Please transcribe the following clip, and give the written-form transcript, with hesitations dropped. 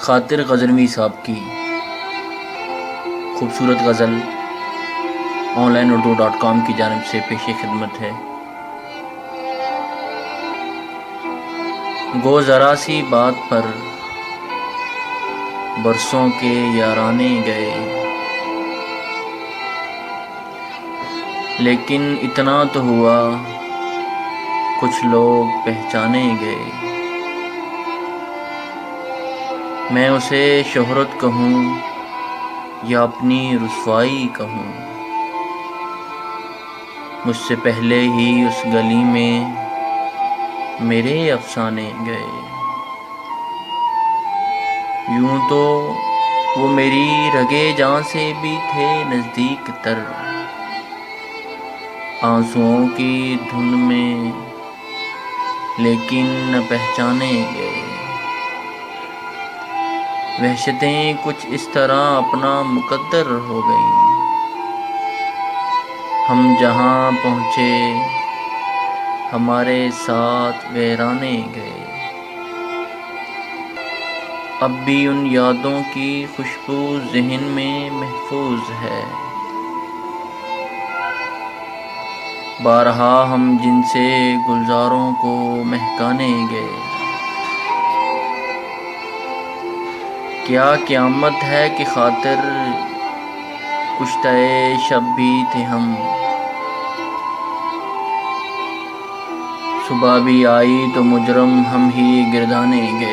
خاطر غزنوی صاحب کی خوبصورت غزل onlineurdu.com کی جانب سے پیش خدمت ہے۔ گو ذرا سی بات پر برسوں کے یارانے گئے، لیکن اتنا تو ہوا کچھ لوگ پہچانے گئے۔ میں اسے شہرت کہوں یا اپنی رسوائی کہوں، مجھ سے پہلے ہی اس گلی میں میرے افسانے گئے۔ یوں تو وہ میری رگے جاں سے بھی تھے نزدیک تر، آنسوؤں کی دھن میں لیکن نہ پہچانے گئے۔ وحشتیں کچھ اس طرح اپنا مقدر ہو گئیں، ہم جہاں پہنچے ہمارے ساتھ ویرانے گئے۔ اب بھی ان یادوں کی خوشبو ذہن میں محفوظ ہے، بارہا ہم جن سے گلزاروں کو مہکانے گئے۔ کیا قیامت ہے کہ خاطر کشتہ شب بھی تھے ہم، صبح بھی آئی تو مجرم ہم ہی گردانے گئے۔